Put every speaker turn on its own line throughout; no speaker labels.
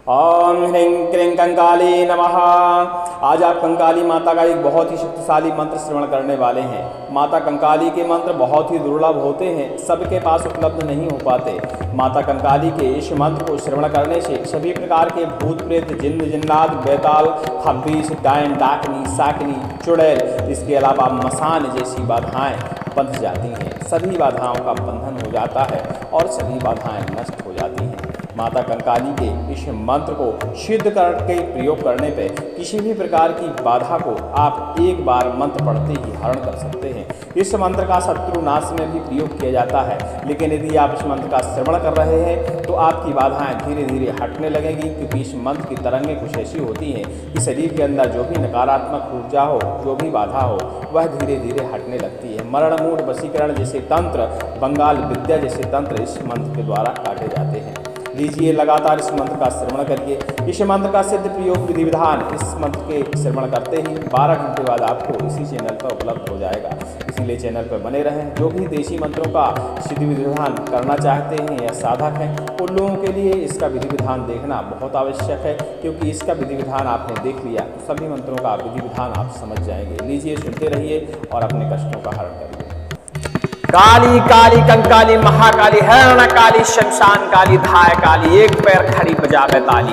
ओम ह्रीं क्रीं कंकाली नमः। आज आप कंकाली माता का एक बहुत ही शक्तिशाली मंत्र श्रवण करने वाले हैं। माता कंकाली के मंत्र बहुत ही दुर्लभ होते हैं, सबके पास उपलब्ध नहीं हो पाते। माता कंकाली के इस मंत्र को श्रवण करने से सभी प्रकार के भूत प्रेत, जिन्न जिन्नात, बेताल, खब्बीस, डायन, डाकनी, साकनी, चुड़ैल, इसके अलावा मसान जैसी बाधाएं बंध जाती हैं। सभी बाधाओं का बंधन हो जाता है और सभी बाधाएं नष्ट हो जाती हैं। माता कंकाली के इस मंत्र को सिद्ध करके प्रयोग करने पे किसी भी प्रकार की बाधा को आप एक बार मंत्र पढ़ते ही हरण कर सकते हैं। इस मंत्र का शत्रु नाश में भी प्रयोग किया जाता है, लेकिन यदि आप इस मंत्र का श्रवण कर रहे हैं तो आपकी बाधाएं धीरे धीरे हटने लगेंगी, क्योंकि इस मंत्र की तरंगें कुछ ऐसी होती हैं कि शरीर के अंदर जो भी नकारात्मक ऊर्जा हो, जो भी बाधा हो, वह धीरे धीरे हटने लगती है। मरण, मूढ़, वशीकरण जैसे तंत्र, बंगाल विद्या जैसे तंत्र इस मंत्र के द्वारा काटे जाते हैं। लीजिए लगातार इस मंत्र का श्रवण करिए। इस मंत्र का सिद्ध प्रयोग विधि विधान इस मंत्र के श्रवण करते ही 12 घंटे बाद आपको इसी चैनल पर उपलब्ध हो जाएगा। इसीलिए चैनल पर बने रहें। जो भी देशी मंत्रों का सिद्ध विधि विधान करना चाहते हैं या साधक हैं, उन लोगों के लिए इसका विधि विधान देखना बहुत आवश्यक है, क्योंकि इसका विधि विधान आपने देख लिया तो सभी मंत्रों का विधि विधान आप समझ जाएंगे। लीजिए सुनते रहिए और अपने कष्टों का हरण करिए।
काली काली कंकाली महाकाली हरण काली शमशान काली धाय काली, एक पैर खड़ी बजावे ताली,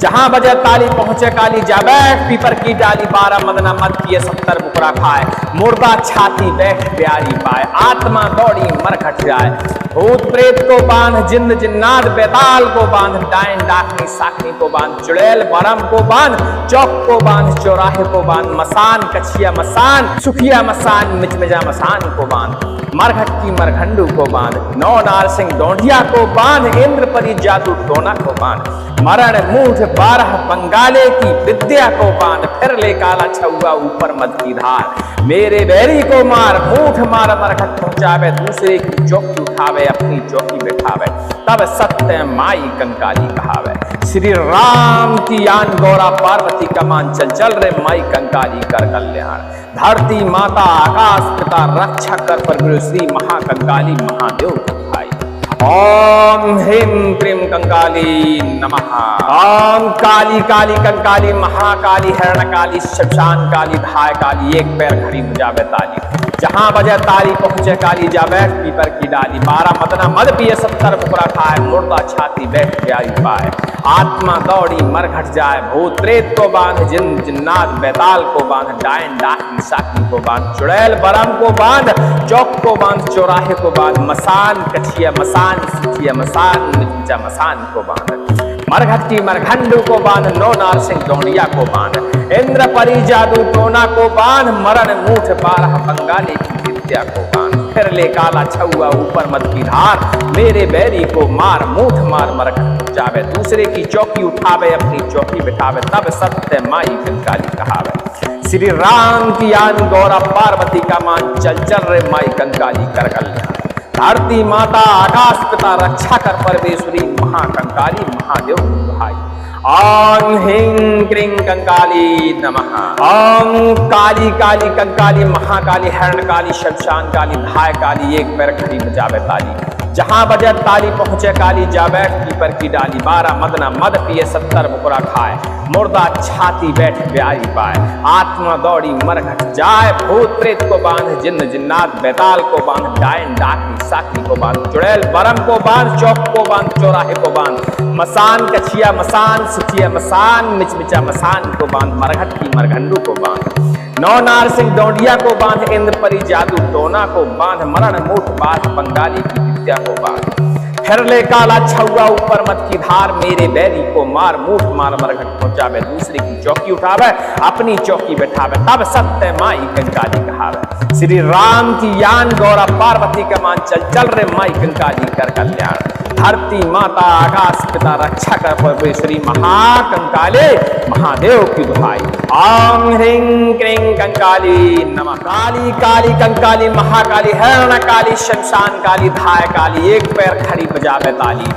जहां बजे ताली पहुंचे काली, जा बैठ पीपर की डाली, 12 मदना मत किए 70 बुकरा खाए, मुर्दा छाती बैठ प्यारी पाए, आत्मा दौड़ी मरघट जाए, भूत प्रेत को बांध, जिन्न जिन्नात बेताल को बांध, डायन डाकनी साकनी को बांध, चुड़ैल बरम को बांध, चौक को बांध, चौराहे को बांध, मसान कछिया मसान, सुखिया मसान, मिचमिजा मसान को बांध, मरघट की मरघंडू को बांध, नौ नार सिंह डोंढिया को बांध, इंद्र परी जादू टोना को बांध, मरण मूठ 12 बंगाले की विद्या को बांध, फिर ले काला छुआ ऊपर मद की धार, मेरे बैरी को मार, मूठ मार मरघट पहुंचावे, दूसरे की चौकी उठावे, अपनी चौकी बैठावे, तब सत्य माई कंकाली कहावे। श्री राम की आन गौरा पार्वती कमान, चल चल रे माई कंकाली कर कल्याण, धरती माता आकाश पिता रक्षा कर पर श्री महाकंकाली महादेव भाई। ओम ह्रीं क्रीं कंकाली नमः। ओम काली काली कंकाली महाकाली हरण काली शमशान काली धाय काली, एक पैर खड़ी बजावे ताली, जहां बजे ताली पहुंचे काली, जा बैठ पीपर की डाली, 12 मदना मद पिए 70 बुकरा खाए, मुर्दा छाती बैठ प्यारी पाए, आत्मा दौड़ी मरघट जाए, भूत प्रेत को बांध, जिन्न जिन्नात बेताल को बांध, डायन डाकनी साकनी को बांध, चुड़ैल बरम को बांध, चौक को बांध, चौराहे को बांध, मसान कछिया मसान, सुखिया मसान, मिर्चा मसान को बांध, मरघट की मरघंडू को बांध, नौ नार सिंह डोंडिया को बांध, इंद्र परी जादू टोना को बांध, मरण मूठ 12 बंगाली की विद्या को बांध, फिर ले काला छुआ ऊपर मद की धार, मेरे बैरी को मार, मूठ मार मरघट जावे, दूसरे की चौकी उठावे, अपनी चौकी बिठावे, तब सत्य माई कंकाली कहावे। श्री राम की आन गौरा पार्वती का मान, चल चल रे माई कंकाली कर कल्याण, धरती माता आकाश पिता रक्षा कर परमेश्वरी महाकंकाली महादेव भाई। ओम ह्रीं क्रीं कंकाली नमः। ओम काली काली कंकाली महाकाली हरण काली शमशान काली धाय काली, एक पैर खड़ी बजावे ताली, जहां बजे ताली पहुंचे काली, जा बैठ पीपर की डाली, 12 मदना मद पिए 70 बुकरा खाए, मुर्दा छाती बैठ ब्याही पाए, आत्मा दौड़ी मरघट जाए, भूत प्रेत को बांध, जिन्न जिन्नात बेताल को बांध, डायन डाकनी साकनी को बांध, चुड़ैल बरम को बांध, चौक को बांध, चौराहे को बांध, मसान कछिया मसान, सुखिया मसान, मिचमिचा मसान को बांध, मरघट की मरघंडू को बांध, नौ नार सिंह डोंडिया को बांध, इंद्र परी जादू टोना को बांध, मरण मूठ 12 बंगाली की विद्या को बांध, फिर ले काला छुआ ऊपर मत की धार, मेरे बैरी को मार, मूठ मार मरघट पहुंचावे, दूसरे की चौकी उठावे, अपनी चौकी बैठावे, तब सत्य माई कंकाली कहावे। श्री राम की यान गौरा पार्वती का मान, चल चल रे माई कंकाली कर कल्याण, धरती माता आकाश पिता रक्षा कर परमेश्वरी महाकंकाली महादेव की दुहाई। ओम ह्रीं क्रीं कंकाली नमः। काली काली कंकाली महाकाली हरण काली शमशान काली धाय काली, एक पैर खड़ी बजावे ताली,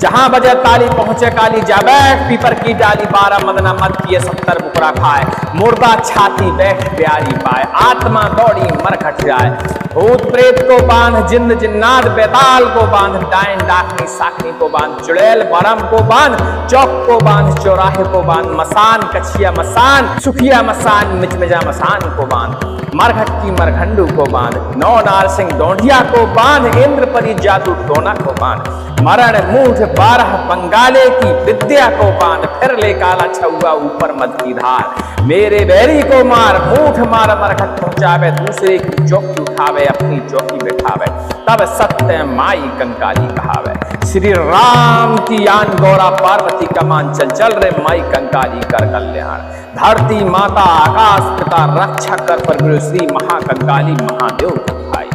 जहां बजे ताली पहुंचे काली जा बैठ पीपर की डाली 12 मदना मद पिए 70 बुकरा खाए मुर्दा छाती बैठ प्यारी पाए आत्मा दौड़ी मरघट जाए भूत प्रेत को बांध जिंद जिन्नात बेताल को बांध डायन डाकनी साकनी को बांध चुड़ैल बरम को बांध चौक को बांध चौराहे को बांध मसान कछिया मसान सुखिया मसान मिचमिजा मसान को बांध मरघट की मरघंडू को बांध नौ नार सिंह डोंढिया को बांध इंद्र परी जादू टोना को बांध मरण मूठ 12 बंगाले की विद्या को बांध फिर ले काला छुआ ऊपर मद की धार मेरे बैरी को मार मूठ मार मरघट पहुंचावे दूसरे की चौकी उठावे अपनी चौकी बैठावे तब सत्य माई कंकाली कहावे श्री राम की आन गौरा पार्वती कमान चल चल रे माई कंकाली कर कल्याण धरती माता आकाश पिता रक्षा कर पर श्री महाकंकाली महादेव भाई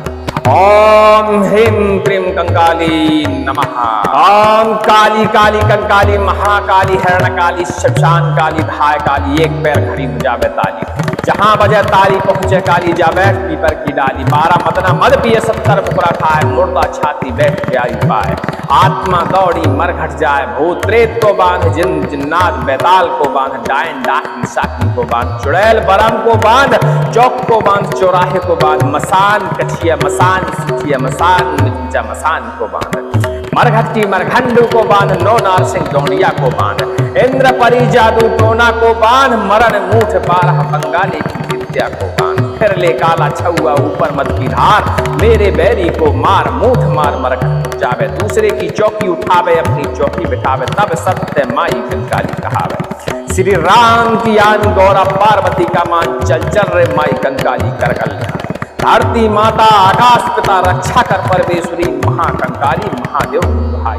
ओम ह्रीं क्रीं कंकाली नमः ओम काली काली कंकाली महाकाली हिरण्यकाली शमशान काली धाय काली एक पैर खड़ी बजावे ताली जहां बजे ताली पहुंचे काली जा बैठ पीपर की डाली 12 मदना मद पिए 70 बुकरा खाए मुर्दा छाती बैठ प्यारी पाए आत्मा दौड़ी मरघट जाए भूत प्रेत को बांध जिन जिन्नात बेताल को बांध डायन डाकनी साकनी को बांध चुड़ैल बरम को बांध चौक को बांध चौराहे को बांध मसान कछिया मसान सुखिया मसान मिर्चा मसान को बांध मरघट की मरघंडू को बांध नौ नार सिंह डोंडिया को बांध इंद्र परी जादू टोना को बांध मरण मूठ 12 बंगाली की विद्या को बांध फिर ले काला छुआ ऊपर मद की धार मेरे बैरी को मार मूठ मार मरघट जावे दूसरे की चौकी उठावे अपनी चौकी बिठावे तब सत्य माई कंकाली कहावे श्री राम की आन गौरा पार्वती का मान चल चल रे माई कंकाली कर कल्याण धरती माता आकाश पिता रक्षा कर परमेश्वरी महाकंकाली महादेव भाई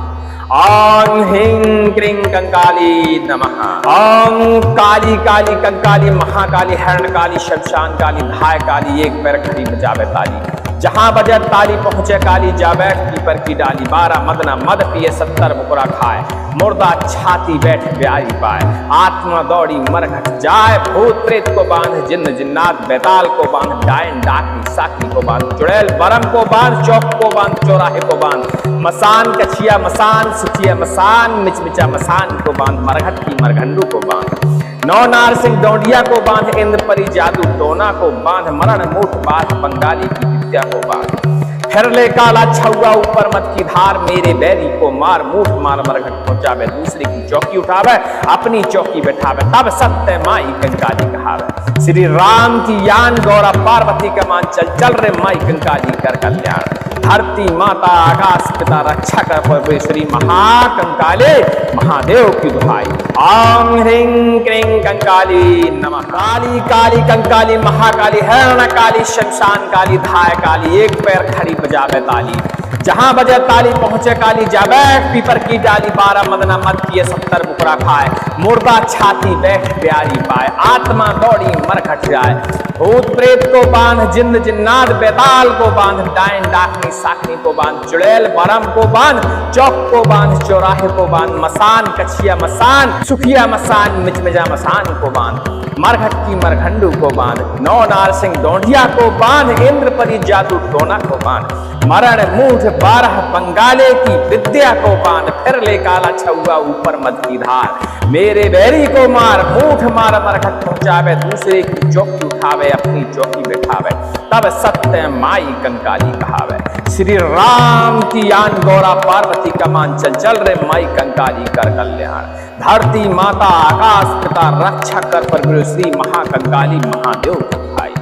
ओम ह्रीं क्रीं कंकाली नमः ओम काली काली कंकाली महाकाली हिरण्यकाली शमशान काली धाय काली एक पैर खड़ी बजावे ताली जहां बजे ताली पहुंचे काली जा बैठ पीपर की डाली 12 मदना मद पिए 70 बुकरा खाए मुर्दा छाती बैठ प्यारी पाए आत्मा दौड़ी मरघट जाए भूत प्रेत को बांध जिन्न जिन्नात बेताल को बांध डायन डाकनी साकनी को बांध चुड़ैल बरम को बांध चौक को बांध चौराहे को बांध मसान कछिया मसान सुखिया मसान मिचमिचा मसान को बांध मरघट की मरघंडू को बांध नौ नार सिंह डोंडिया को बांध इंद्र परी जादू टोना को बांध मरण मूठ 12 बंगाली की विद्या को बांध फिर ले काला छुआ ऊपर मत की धार मेरे बैरी को मार मूठ मार मरघट पहुंचावे दूसरे की चौकी उठावे अपनी चौकी बैठावे तब सत्य माई कंकाली कहावे श्री राम की यान गौरा पार्वती का मान चल चल रे माई कंकाली कर कल्याण धरती माता आकाश पिता रक्षा कर परमेश्वरी महाकंकाले महादेव की दुहाई ओम ह्रीं क्रीं कंकाली नमः काली काली कंकाली महाकाली हिरण्यकाली शमशान काली धाय काली एक पैर खड़ी बजावे ताली जहां बजे ताली पहुंचे काली जा बैठ पीपर की डाली 12 मदना मद पिए 70 बुकरा खाए मुर्दा छाती बैठ प्यारी पाए आत्मा दौड़ी मरघट जाए भूत प्रेत को बांध जिंद जिन्नात बेताल को बांध डायन डाकनी साकनी को बांध चुड़ैल बरम को बांध चौक को बांध चौराहे को बांध मसान कछिया मसान सुखिया मसान मिचमिजा मसान को बांध मरघट की मरघंडू को बांध नौ नार सिंह डोंढिया को बांध इंद्र परी जादू टोना को बांध मरण मूठ 12 बंगाले की विद्या को बांध फिर ले काला छुआ ऊपर मद की धार मेरे बैरी को मार मूठ मार मरघट पहुंचावे दूसरे की चौकी उठावे अपनी चौकी बैठावे तब सत्य माई कंकाली कहावे श्री राम की आन गौरा पार्वती का मान चल चल रे माई कंकाली कर कल्याण धरती माता आकाश पिता रक्षा कर पर श्री महाकंकाली महादेव भाई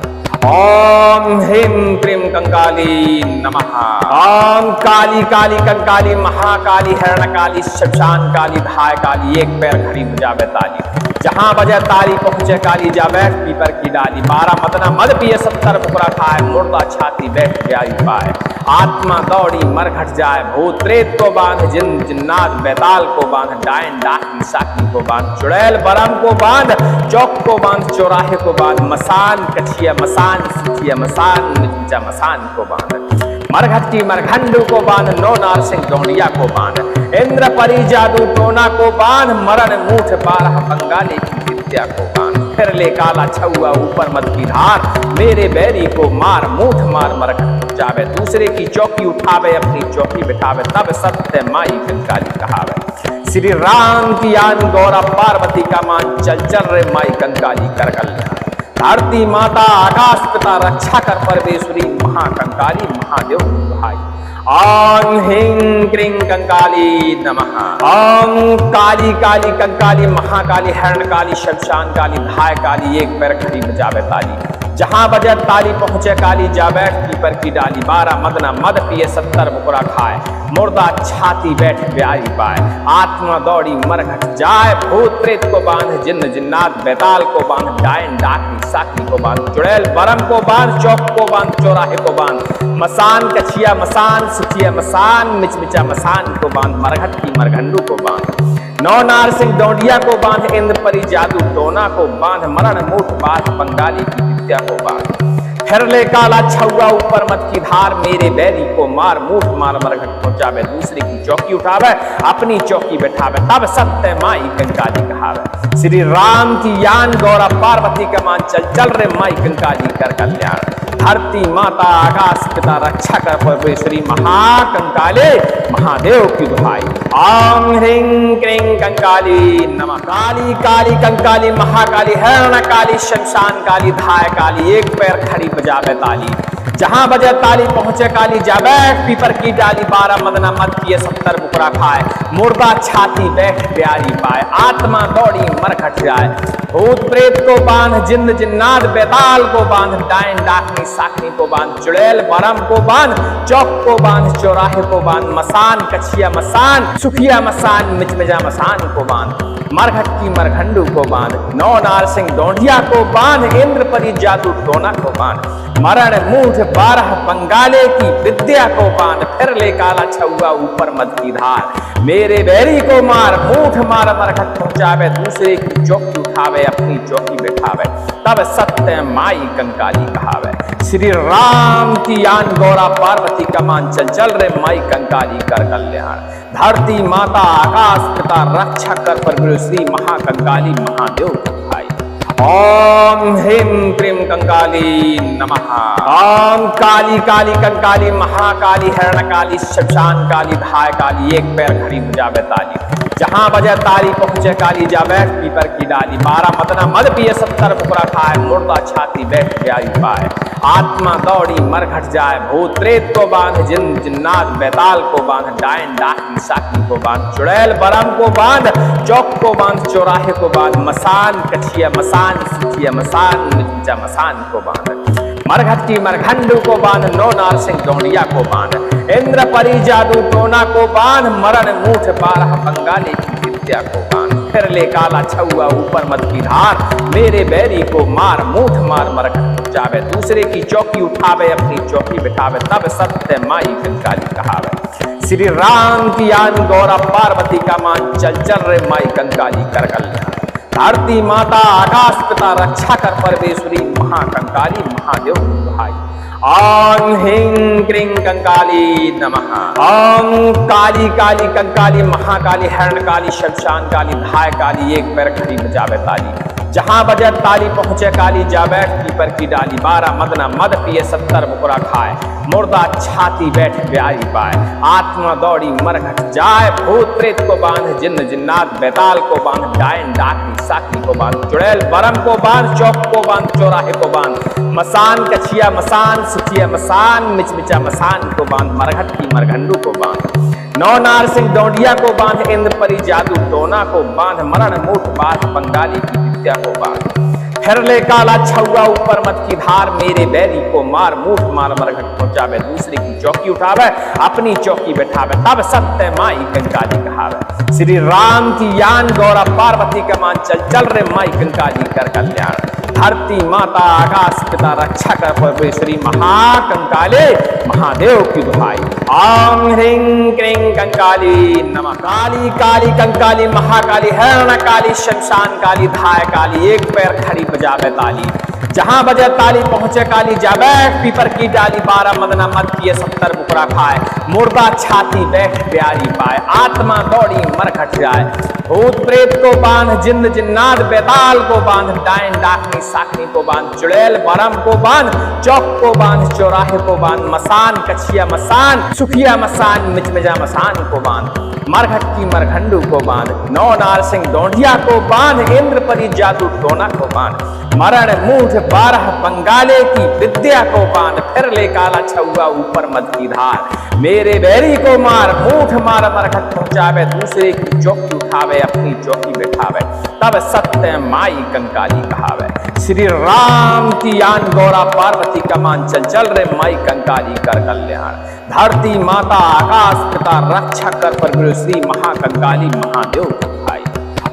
ओम ह्रीं क्रीं कंकाली नमः ओम काली काली कंकाली महाकाली हिरण्यकाली शमशान काली धाय काली एक पैर खड़ी बजावे ताली जहां बजे ताली पहुंचे काली जा बैठ पीपर की डाली 12 मदना मद पिए 70 बुकरा खाए मुर्दा छाती बैठ प्यारी पाए आत्मा दौड़ी मरघट जाए भूत प्रेत को बांध जिन जिन्नात बेताल को बांध डायन डाकनी साकनी को बांध चुड़ैल बरम को बांध चौक को बांध चौराहे को बांध मसान कछिया मसान सुखिया मसान मिर्चा मसान को बांध मरघट की मरघंडू को बांध नौ नार सिंह डोंडिया को बांध इंद्र परी जादू टोना को बांध मरण मूठ 12 बंगाली की विद्या को बांध फिर ले काला छुआ ऊपर मद की धार, मेरे बैरी को मार मूठ मार मरघट जावे, दूसरे की चौकी उठावे अपनी चौकी बिठावे, तब सत्य माई कंकाली कहावे। श्री राम की आन गौरा पार्वती का मान, चल चल रे माई कंकाली कर कल्याण। धरती माता आकाश पिता रक्षा कर परमेश्वरी, महाकंकाली महादेव दुहाई। ओम ह्रीं क्रीं कंकाली नमः। ओम काली काली कंकाली महाकाली हरण काली शमशान काली धाय काली, एक पैर खड़ी बजावे ताली, जहां बजे ताली पहुंचे काली, जा बैठ पीपर की डाली, 12 मदना मद पिए 70 मुकुरा खाए, मुर्दा छाती बैठ प्यारी पाए, आत्मा दौड़ी मरघट जाए, भूत प्रेत को बांध जिन्न जिन्नात बैताल को बांध, डायन डाकनी साकी को बांध, चुड़ैल बरम को बांध, चौक को बांध चौराहे को बांध, मसान कछिया मसान सुखिया मसान, मिचमिचा मसान को बांध, मरघट की मरघंडू को बांध, नौ नार सिंह दौड़िया को बांध, इंद्र परी जादू टोना को बांध, मरण मूठ बात बंगाली की विद्या को बांध, फिर ले काला छुआ ऊपर मत की धार, मेरे बैरी को मार मूठ मार मरघट पहुंचावे, दूसरे की चौकी उठावे अपनी चौकी बैठावे, तब सत्य माई कंकाली कहावे। श्री राम की यान गौरा पार्वती का मान, चल चल रे माई कंकाली कर कल्याण। धरती माता आकाश पिता रक्षा कर परमेश्वरी, महाकंकाले महादेव की दुहाई। ओम ह्रीं क्रीं कंकाली नमः। काली काली कंकाली महाकाली हरण काली शमशान काली धाय काली, एक पैर खड़ी बजावे ताली, जहां बजे ताली पहुंचे काली, जा बैठ पीपर की डाली, 12 मदना मद पिए 70 मुकुरा खाए, मुर्दा छाती बैठ प्यारी पाए, आत्मा दौड़ी मरघट जाए, भूत प्रेत को बांध जिन्न जिन्नात बैताल को बांध, डायन डाकनी साकनी को बांध, चुड़ैल बरम को बांध, चौक को बांध चौराहे को बांध, मसान कछिया मसान सुखिया मसान, मिचमिजा मसान को बांध, मरघट की मरघंडू को बांध, नौ नार सिंह दौड़िया को बांध, इंद्र परी जादू टोना को बांध, मरण मूठ 12 बंगाले की विद्या को बांध, फिर ले काला छुआ ऊपर मद की धार, मेरे बैरी को मार मूठ मार मरघट पहुंचावे, दूसरे की चौकी उठावे अपनी चौकी बैठावे, तब सत्य माई कंकाली कहावे। श्री राम की आन गौरा पार्वती का मान, चल चल रे माई कंकाली कर कल्याण। धरती माता आकाश पिता रक्षा कर परमेश्वरी, महाकंकाली महादेव दुहाई। ओम ह्रीं क्रीं कंकाली नमः। ओम काली काली कंकाली महाकाली हरण काली शमशान काली धाय काली, एक पैर खड़ी बजावे ताली, जहां बजे ताली पहुंचे काली, जा बैठ पीपर की डाली, 12 मदना मद पिए 70 मुकुरा खाए, मुर्दा छाती बैठ प्यारी पाए, आत्मा दौड़ी मरघट जाए, भूत प्रेत को बांध जिन्न जिन्नात बैताल को बांध, डायन डाकनी साकी को बांध, चुड़ैल बरम को बांध, चौक को बांध चौराहे को बांध, मसान कछिया मसान सुखिया मसान, मिचमिचा मसान को बांध, मरघट की मरघंडू को बांध, नौ नार सिंह दौड़िया को बांध, इंद्र परी जादू टोना को बांध, मरण मूठ 12 बंगाली की विद्या को बांध, फिर ले काला छुआ ऊपर मद की धार, मेरे बैरी को मार मूठ मार मरघट जावे, दूसरे की चौकी उठावे अपनी चौकी बिठावे, तब सत्य माई कंकाली कहावे। श्री राम की आन गौरा पार्वती का मान, चल चल रे माई कंकाली कर कल्याण। धरती माता आकाश पिता रक्षा कर परमेश्वरी, महाकंकाली महादेव दुहाई। ओम ह्रीं क्रीं कंकाली नमः। ओम काली काली कंकाली महाकाली हरण काली शमशान काली धाय काली, एक पैर खड़ी बजावे ताली, जहां बजे ताली पहुंचे काली, जा बैठ पीपर की डाली, 12 मदना मद पिए 70 मुकुरा खाए, मुर्दा छाती बैठ प्यारी पाए, आत्मा दौड़ी मरघट जाए, भूत प्रेत को बांध जिन्न जिन्नात बैताल को बांध, डायन डाकनी साकी को बांध, चुड़ैल बरम को बांध, चौक को बांध चौराहे को बांध, मसान कछिया मसान सुखिया मसान, मिचमिचा मसान को बांध, मरघट की मरघंडू को बांध, नौ नार सिंह दौड़िया को बांध, इंद्र परी जादू टोना को बांध, मरण मूठ बात बंगाली की विद्या को बांध, फिर ले काला छुआ ऊपर मत की धार, मेरे बैरी को मार मूठ मार मरघट पहुंचावे, दूसरे की चौकी उठावे अपनी चौकी बैठावे, तब सत्य माई कंकाली कहावे। श्री राम की यान गौरा पार्वती का मान, चल चल रे माई कंकाली कर कल्याण। धरती माता आकाश पिता रक्षा कर परमेश्वरी, महाकंकाले महादेव की दुहाई। ओम ह्रीं क्रीं कंकाली नमः। काली काली कंकाली महाकाली हरण काली शमशान काली धाय काली, एक पैर खड़ी बजावे ताली, जहां बजे ताली पहुंचे काली जा बैठ पीपर की डाली 12 मदना मद पिए 70 बुकरा खाए मुर्दा छाती बैठ प्यारी पाए आत्मा दौड़ी मरघट जाए भूत प्रेत को बांध जिंद जिन्नात बेताल को बांध डायन डाकनी साकनी को बांध चुड़ैल बरम को बांध चौक को बांध चौराहे को बांध मसान कछिया मसान सुखिया मसान मिचमिजा मसान को बांध मरघट की मरघंडू को बांध नौ नार सिंह डोंढिया को बांध इंद्र परी जादू टोना को बांध मरण मूठ 12 बंगाले की विद्या को बांध फिर ले काला छुआ ऊपर मद की धार मेरे बैरी को मार मूठ मार मरघट पहुंचावे दूसरे की चौकी उठावे अपनी चौकी बैठावे तब सत्य माई कंकाली कहावे श्री राम की आन गौरा पार्वती कमान चल चल रे माई कंकाली कर कल्याण धरती माता आकाश पिता रक्षा कर पर श्री महाकंकाली महादेव भाई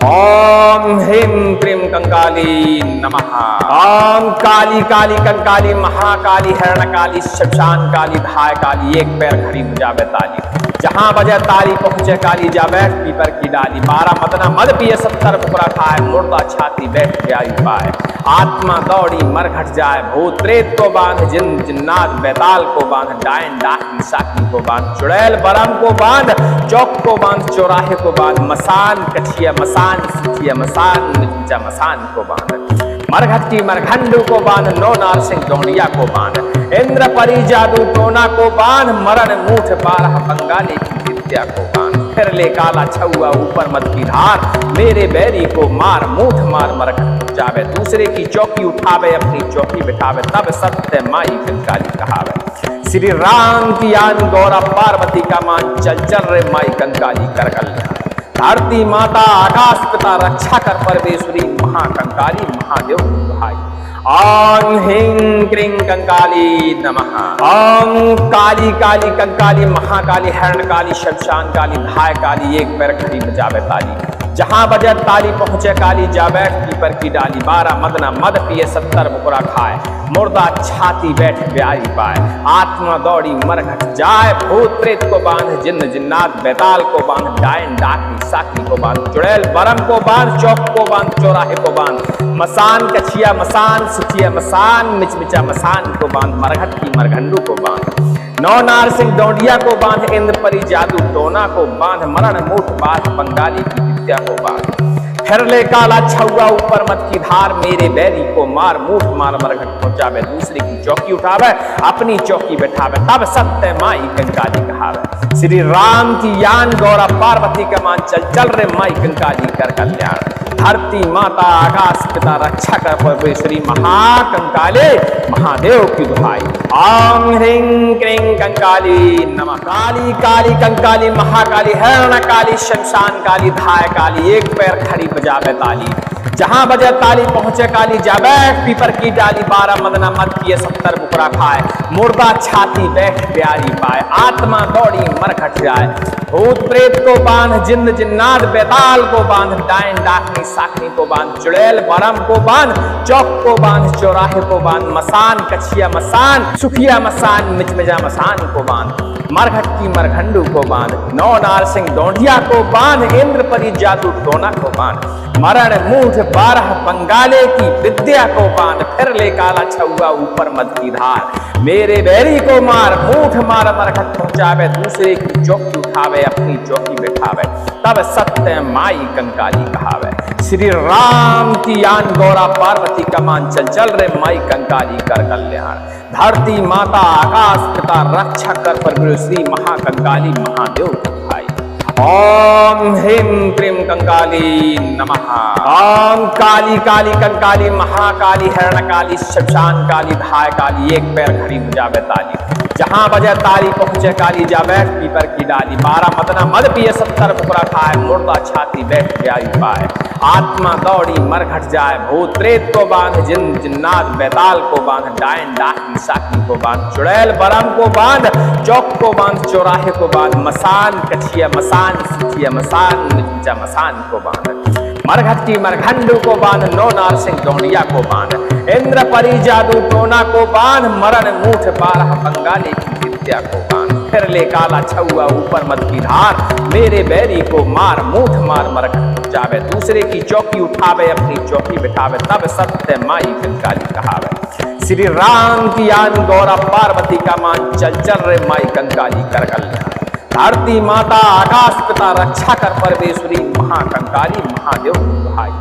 ओम ह्रीं क्रीं कंकाली नमः ओम काली काली कंकाली महाकाली हरणकाली शमशान काली धाय काली एक पैर खड़ी बजावे ताली जहां बजे ताली पहुंचे काली जा बैठ पीपर की डाली 12 मदना मद पिए 70 बुकरा खाए मुर्दा छाती बैठ प्यारी पाए आत्मा दौड़ी मरघट जाए भूत प्रेत को बांध जिन जिन्नात बेताल को बांध डायन डाकनी साकनी को बांध चुड़ैल बरम को बांध चौक को बांध चौराहे को बांध मसान कछिया मसान सुखिया मसान मिर्चा मसान को बांध मरघट की मरघंडू को बांध नौ नार सिंह डोंडिया को बांध इंद्र परी जादू टोना को बांध मरण मूठ 12 बंगाली की विद्या को बांध फिर ले काला छुआ ऊपर मद की धार मेरे बैरी को मार मूठ मार मरघट जावे दूसरे की चौकी उठावे अपनी चौकी बिठावे तब सत्य माई कंकाली कहावे श्री राम की आन गौरा पार्वती का मान चल चल रे माई कंकाली कर कल्याण धरती माता आकाश पिता रक्षा कर परमेश्वरी महाकंकाली महादेव भाई ओम ह्रीं क्रीं कंकाली नमः ओम काली काली कंकाली महाकाली हरणकाली शमशान काली धाय काली एक पैर खड़ी बजावे ताली जहां बजे ताली पहुंचे काली जा बैठ पीपर की डाली 12 मदना मद पिए 70 बुकरा खाए मुर्दा छाती बैठ प्यारी पाए आत्मा दौड़ी मरघट जाए भूत प्रेत को बांध जिन्न जिन्नात बेताल को बांध डायन डाकनी साकनी को बांध चुड़ैल बरम को बांध चौक को बांध चौराहे को बांध मसान कछिया मसान सुखिया मसान मिचमिचा मसान को बांध मरघट की मरघंडू को बांध नौ नार सिंह डोंडिया को बांध इंद्र परी जादू टोना को बांध मरण मूठ 12 बंगाली की विद्या को बांध फिर ले काला छुआ ऊपर मत की धार मेरे बैरी को मार मूठ मार मरघट पहुंचावे दूसरे की चौकी उठावे अपनी चौकी बैठावे तब सत्य माई कंकाली कहावे श्री राम की यान गौरा पार्वती का मान चल चल रे माई कंकाली कर कल्याण धरती माता आकाश पिता रक्षा कर परमेश्वरी महाकंकाले महादेव की दुहाई ओम ह्रीं क्रीं कंकाली नमः काली काली कंकाली महाकाली हरणकाली शमशान काली धाय काली एक पैर खड़ी बजावे ताली जहां बजे ताली पहुंचे काली जा बैठ पीपर की डाली 12 मदना मद पिए 70 बुकरा खाए मुर्दा छाती बैठ प्यारी पाए आत्मा दौड़ी मरघट जाए भूत प्रेत को बांध जिन्न जिन्नात बेताल को बांध डायन डाकनी साकनी को बांध चुड़ैल बरम को बांध चौक को बांध चौराहे को बांध मसान कछिया मसान सुखिया मसान मिचमिजा मसान को बांध मरघट की मरघंडू को बांध नौ नार सिंह डोंढिया को बांध इंद्र परी जादू टोना को बांध मरण मूठ 12 बंगाले की विद्या को बांध फिर ले काला छुआ ऊपर मद की धार मेरे बैरी को मार मूठ मार मरघट पहुंचावे दूसरे की चौकी उठावे अपनी चौकी बैठावे तब सत्य माई कंकाली कहावे श्री राम की आन गौरा पार्वती का मान चल चल रे माई कंकाली कर कल्याण धरती माता आकाश पिता रक्षा कर पर श्री महाकंकाली महादेव भाई ओम ह्रीं क्रीं कंकाली नमः ओम काली काली कंकाली महाकाली हरणकाली शमशान काली धाय काली एक पैर खड़ी बजावे ताली जहां बजे ताली पहुंचे काली जा बैठ पीपर की डाली 12 मदना मद पिए 70 बुकरा खाए मुर्दा छाती बैठ प्यारी पाए आत्मा दौड़ी मरघट जाए भूत प्रेत को बांध जिन जिन्नात बेताल को बांध डायन डाकनी साकनी को बांध चुड़ैल बरम को बांध चौक को बांध चौराहे को बांध मसान कछिया मसान सुखिया मसान मिर्चा मसान को बांध मरघट की मरघंडू को बांध नौ नार सिंह डोंडिया को बांध इंद्र परी जादू टोना को बांध मरण मूठ 12 बंगाली की विद्या को बांध फिर ले काला छुआ ऊपर मद की धार, मेरे बैरी को मार मूठ मार मरघट जावे, दूसरे की चौकी उठावे अपनी चौकी बिठावे, तब सत्य माई कंकाली कहावे। श्री राम की आन गौरा पार्वती का मान, चल चल रे माई कंकाली कर कल्याण। धरती माता आकाश पिता रक्षा कर परमेश्वरी, महाकंकाली महादेव दुहाई।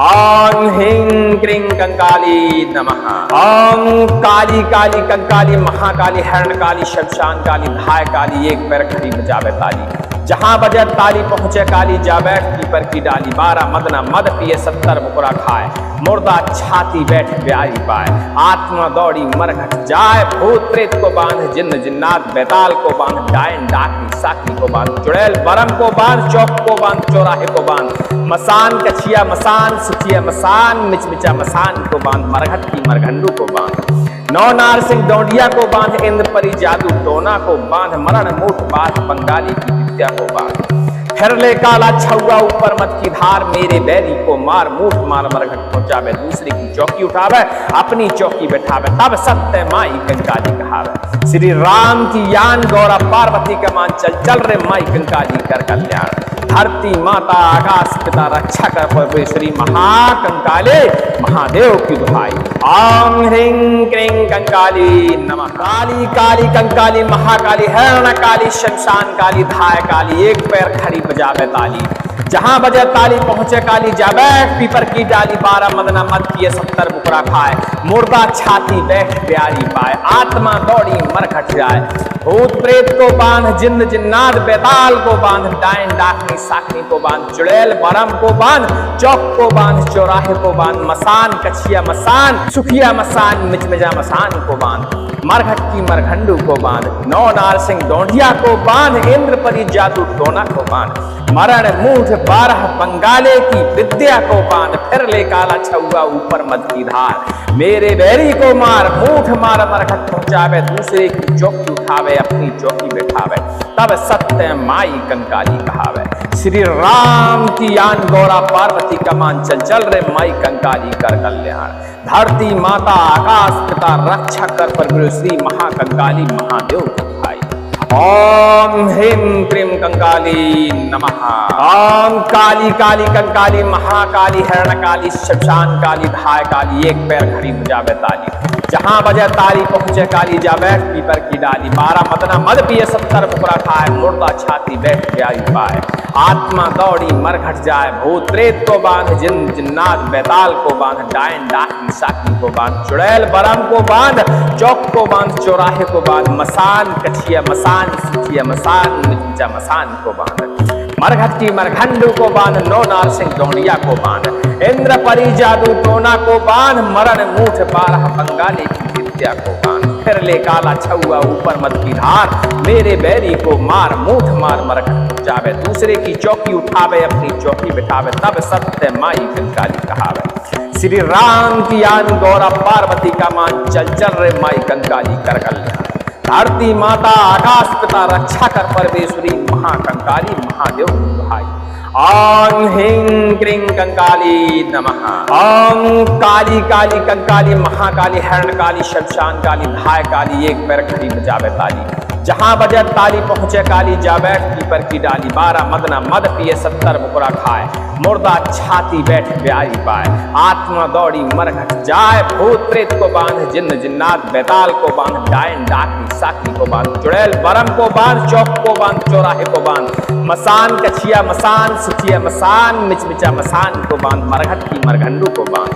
ओम ह्रीं क्रीं कंकाली नमः। ओम काली काली कंकाली महाकाली हरणकाली शमशान काली धाय काली, एक पैर खड़ी बजावे ताली, जहां बजे ताली पहुंचे काली, जा बैठ पीपर की डाली, 12 मद न मद पिए 70 बुकरा खाए, मुर्दा छाती बैठ ब्याई पाए, आत्मा दौड़ी मरघट जाए, भूत प्रेत को बांध जिन्न जिन्नात बैताल को बांध, डायन डाकनी साकनी को बांध, चुड़ैल बरम को बांध, चौक को बांध चौराहे को बांध, मसान कछिया मसान सुचिया मसान, मिचमिचा मसान को बांध, मरघट की मरघंडू को बांध, नौ नार सिंह डोंडिया को बांध, इंद्र परी जादू टोना को बांध, मरण मूठ बात बंगाली की विद्या को बांध, फिर ले काला छुआ ऊपर मत की धार, मेरे बैरी को मार मूठ मार मरघट पहुंचावे, दूसरे की चौकी उठावे अपनी चौकी बैठावे, तब सत्य माई कंकाली कहावे। श्री राम की यान गौरा पार्वती का मान, चल चल रे माई कंकाली कर कल्याण। धरती माता आकाश पिता रक्षा कर परमेश्वरी, महाकंकाले महादेव की दुहाई। ओम ह्रीं क्रीं कंकाली नमः। काली काली कंकाली महाकाली हरणकाली शमशान काली धाय काली, एक पैर खड़ी बजावे ताली, जहां बजे ताली पहुंचे काली, जा बैठ पीपर की डाली, 12 मद न मद पिए 70 बुकरा खाए, मुर्दा छाती बैठ ब्यारी पाए, आत्मा दौड़ी मरघट जाए, भूत प्रेत को बांध जिन्न जिन्नात बैताल को बांध, डायन डाकनी साकनी को बांध, चुड़ैल बरम को बांध, चौक को बांध चौराहे को बांध, मसान कछिया मसान सुखिया मसान, मिचमिजा मसान को बांध, मरघट की मरघंडू को बांध, नौ नार सिंह डोंडिया को बांध, इंद्र परी जादू टोना को बांध, मरण मूठ 12 बंगाले की विद्या को बांध, फिर ले काला छुआ ऊपर मद की धार, मेरे बैरी को मार मूठ मार मरघट पहुंचावे, दूसरे की चौकी उठावे अपनी चौकी बैठावे, तब सत्य माई कंकाली कहावे। श्री राम की आन गौरा पार्वती का मान, चल चल रे माई कंकाली कर कल्याण। धरती माता आकाश पिता रक्षा कर परमेश्वरी, महाकंकाली महादेव दुहाई। ओम ह्रीं क्रीं कंकाली नमः। ओम काली काली कंकाली महाकाली हरणकाली शमशान काली धाय काली, एक पैर खड़ी बजावे ताली, जहां बजे ताली पहुंचे काली, जा बैठ पीपर की डाली, 12 मद न मद पिए 70 बुकरा खाए, मुर्दा छाती बैठ ब्याई पाए, आत्मा दौड़ी मरघट जाए, भूत प्रेत को बांध जिन्न जिन्नात बैताल को बांध, डायन डाकनी साकनी को बांध, चुड़ैल बरम को बांध, चौक को बांध चौराहे को बांध, मसान कछिया मसान सुचिया मसान, मिचमिचा मसान को बांध, मरघट की मरघंडू को बांध, नौ नार सिंह डोंडिया को बांध, इंद्र परी जादू टोना को बांध, मरण मूठ 12 बंगाली की विद्या को बांध, फिर ले काला छुआ ऊपर मद की धार, मेरे बैरी को मार मूठ मार मरघट जावे, दूसरे की चौकी उठावे अपनी चौकी बिठावे, तब सत्य माई कंकाली कहावे। श्री राम की आन गौरा पार्वती का मान, चल चल रे माई कंकाली कर कल्याण। धरती माता आकाश पिता रक्षा कर परमेश्वरी, महाकंकाली महादेव दुहाई। ओम ह्रीं क्रीं कंकाली नमः। ओम काली काली कंकाली महाकाली हरणकाली शमशान काली धाय काली, एक पैर खड़ी बजावे ताली, जहां बजे ताली पहुंचे काली, जा बैठ पीपर की डाली, 12 मद न मद पिए 70 बुकरा खाए, मुर्दा छाती बैठ ब्याई पाए, आत्मा दौड़ी मरघट जाए, भूत प्रेत को बांध जिन्न जिन्नात बैताल को बांध, डायन डाकनी साकनी को बांध, चुड़ैल बरम को बांध, चौक को बांध चौराहे को बांध, मसान कछिया मसान सुचिया मसान, मिचमिचा मसान को बांध, मरघट की मरघंडू को बांध,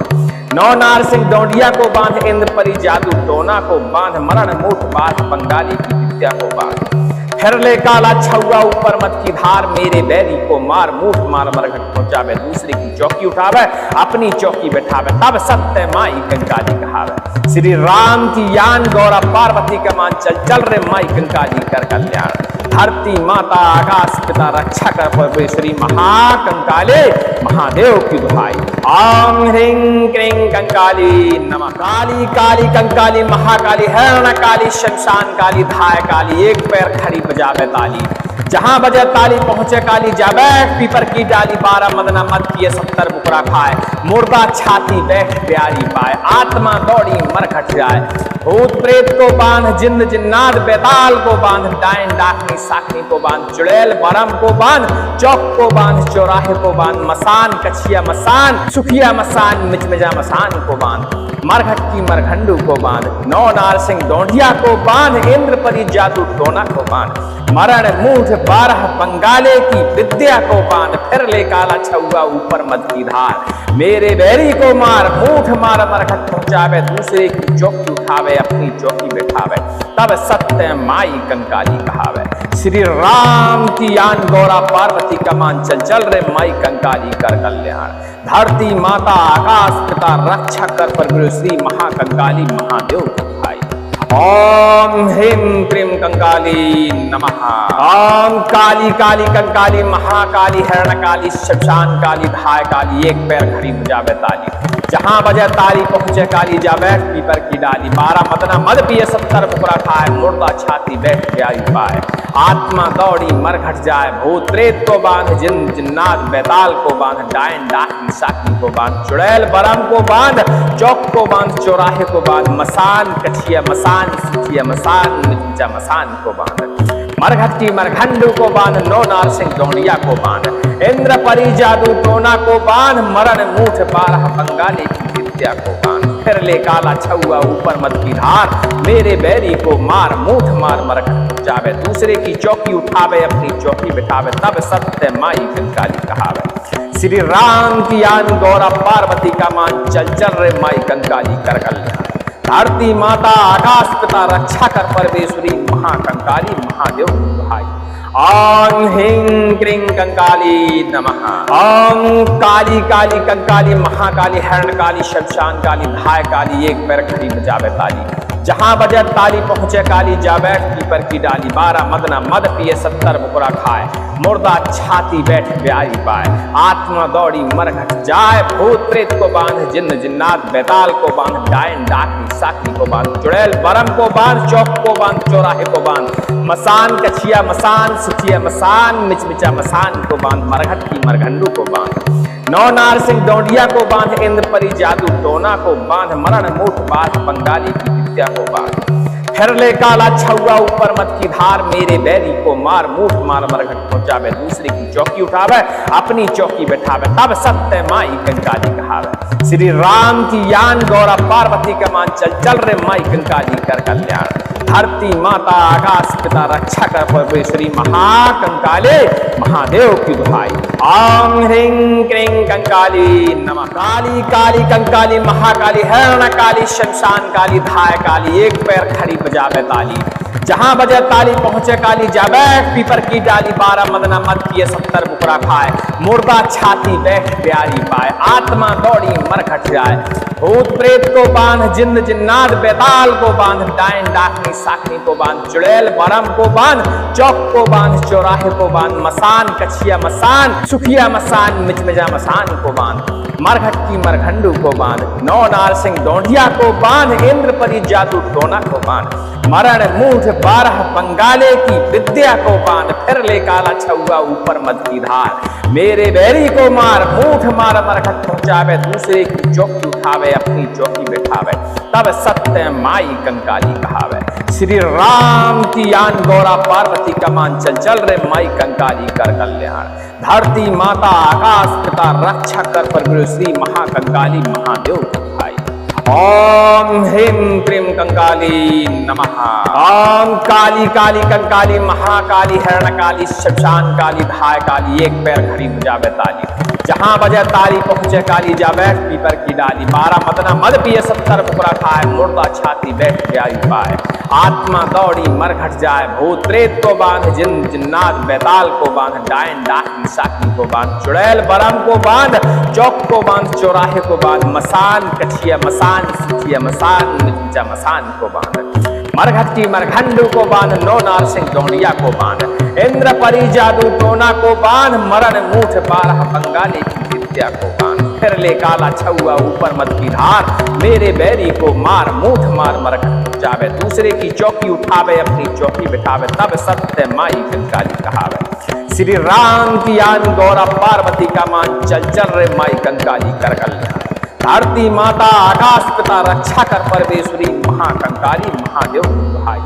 नौ नार सिंह डोंडिया को बांध, इंद्र परी जादू टोना को बांध, मरण मूठ बात बंगाली की विद्या को बांध, फिर ले काला छुआ ऊपर मत की धार, मेरे बैरी को मार मूठ मार मरघट पहुंचावे, दूसरे की चौकी उठावे अपनी चौकी बैठावे, तब सत्य माई कंकाली कहावे। श्री राम की यान गौरा पार्वती का मान, चल चल रे माई कंकाली कर कल्याण। धरती माता आकाश पिता रक्षा कर परमेश्वरी, महाकंकाले महादेव की दुहाई। ओम ह्रीं क्रीं कंकाली नमः। काली काली कंकाली महाकाली हरणकाली शमशान काली धाय काली, एक पैर खड़ी बजावे ताली, जहां बजे ताली पहुंचे काली जा बैठ पीपर की डाली 12 मदना मद पिए 70 बुकरा खाए मुर्दा छाती बैठ प्यारी पाए आत्मा दौड़ी मरघट जाए भूत प्रेत को बांध जिन्न जिन्नात बेताल को बांध डायन डाकनी साकनी को बांध चुड़ैल बरम को बांध चौक को बांध चौराहे को बांध मसान कछिया मसान सुखिया मसान मिचमिजा मसान को बांध मरघट की मरघंडू को बांध नौ नार सिंह दौंडिया को बांध इंद्र परी जादू टोना को बांध मरण मूठ 12 बंगाले की विद्या को बांध फिर ले काला छुआ ऊपर मद की धार मेरे बैरी को मार मूठ मार मरघट पहुंचावे दूसरे की चौकी उठावे अपनी चौकी बैठावे तब सत्य माई कंकाली कहावे श्री राम की आन गौरा पार्वती कमान चल चल रे माई कंकाली कर कल्याण धरती माता आकाश पिता रक्षा कर पर श्री महाकंकाली महादेव भाई ओम ह्रीं क्रीं कंकाली नमः ओम काली काली कंकाली महाकाली हरणकाली शमशान काली धाय काली एक पैर खड़ी बजावे ताली जहां बजे ताली पहुंचे काली जा बैठ पीपर की डाली 12 मदना मद पिए 70 बुकरा खाए मुर्दा छाती बैठ प्यारी पाए आत्मा दौड़ी मरघट जाए भूत प्रेत को बांध जिन जिन्नात बेताल को बांध डायन डाकनी साकनी को बांध चुड़ैल बरम को बांध चौक को बांध चौराहे को बांध मसान कछिया मसान सुखिया मसान मिर्चा मसान को बांध मरघट की मरघंडू को बांध नौ नार सिंह दौंडिया को बांध इंद्र परी जादू टोना को बांध मरण मूठ 12 बंगाली की विद्या को बांध फिर ले काला छुआ ऊपर मद की धार मेरे बैरी को मार मूठ मार मरघट जावे दूसरे की चौकी उठावे अपनी चौकी बिठावे तब सत्य माई कंकाली कहावे श्री राम की आन गौरा पार्वती का मान चल चल रे माई कंकाली कर कल्याण धरती माता आकाश पिता रक्षा कर परमेश्वरी महाकंकाली महादेव भाई ओम ह्रीं क्रीं कंकाली नमः ओम काली काली कंकाली महाकाली हरणकाली शमशान काली धाय काली एक पैर खड़ी बजावे ताली जहां बजे ताली पहुंचे काली जा बैठ पीपर की डाली 12 मदना मद पिए 70 बुकरा खाए मुर्दा छाती बैठ प्यारी पाए आत्मा दौड़ी मरघट जाए भूत प्रेत को बांध जिन्न जिन्नात बेताल को बांध डायन डाकनी साकनी को बांध चुड़ैल बरम को बांध चौक को बांध चौराहे को बांध मसान कछिया मसान सुखिया मसान मिचमिचा मसान को बांध मरघट की मरघंडू को बांध नौ नार सिंह दौंडिया को बांध इंद्र परी जादू टोना को बांध मरण मूठ 12 बंगाली की विद्या को बांध फिर ले काला छुआ ऊपर मत की धार मेरे बैरी को मार मूठ मार मरघट पहुंचावे दूसरे की चौकी उठावे अपनी चौकी बैठावे तब सत्य माई कंकाली कहावे श्री राम की यान गौरा पार्वती का मान चल चल रे माई कंकाली कर कल्याण धरती माता आकाश पिता रक्षा कर परमेश्वरी महाकंकाले महादेव की दुहाई ओम ह्रीं क्रीं कंकाली नमः काली काली कंकाली महाकाली हरणकाली शमशान काली धाय काली एक पैर खड़ी बजावे ताली जहां बजे ताली पहुंचे काली जा बैठ पीपर की डाली 12 मदना मद पिए 70 बुकरा खाए मुर्दा छाती बैठ प्यारी पाए आत्मा दौड़ी मरघट जाए भूत प्रेत को बांध जिन्न जिन्नात बेताल को बांध डायन डाकनी साकनी को बांध चुड़ैल बरम को बांध चौक को बांध चौराहे को बांध मसान कछिया मसान सुखिया मसान मिचमिजा मसान को बांध मरघट की मरघंडू को बांध नौ नार सिंह दौंडिया को बांध इंद्र परी जादू टोना को बांध मरण मूठ 12 बंगाले की विद्या को बांध फिर ले काला छुआ ऊपर मद की धार मेरे बैरी को मार मूठ मार मरघट पहुंचावे दूसरे की चौकी उठावे अपनी चौकी बैठावे तब सत्य माई कंकाली कहावे श्री राम की आन गौरा पार्वती का मान चल चल रे माई कंकाली कर कल्याण धरती माता आकाश पिता रक्षा कर पर श्री महाकंकाली महादेव भाई ओम ह्रीं क्रीं कंकाली नमः ओम काली काली कंकाली महाकाली हरणकाली शमशान काली धाय काली एक पैर खड़ी बजावे ताली जहां बजे ताली पहुंचे काली जा बैठ पीपर की डाली 12 मदना मद पिए 70 बुकरा खाए मुर्दा छाती बैठ प्यारी पाए आत्मा दौड़ी मरघट जाए भूत प्रेत को बांध जिन जिन्नात बेताल को बांध डायन डाकनी साकनी को बांध चुड़ैल बरम को बांध चौक को बांध चौराहे को बांध मसान कछिया मसान सुखिया मसान मिर्चा मसान को बांध मरघट की मरघंडू को बांध नौ नार सिंह दौंडिया को बांध इंद्र परी जादू टोना को बांध मरण मूठ 12 बंगाली की विद्या को बांध फिर ले काला छुआ ऊपर मद की धार, मेरे बैरी को मार मूठ मार मरघट जावे, दूसरे की चौकी उठावे अपनी चौकी बिठावे, तब सत्य माई कंकाली कहावे। श्री राम की आन गौरा पार्वती का मान, चल चल रे माई कंकाली कर कल्याण। धरती माता आकाश पिता रक्षा कर परमेश्वरी, महाकंकाली महादेव दुहाई।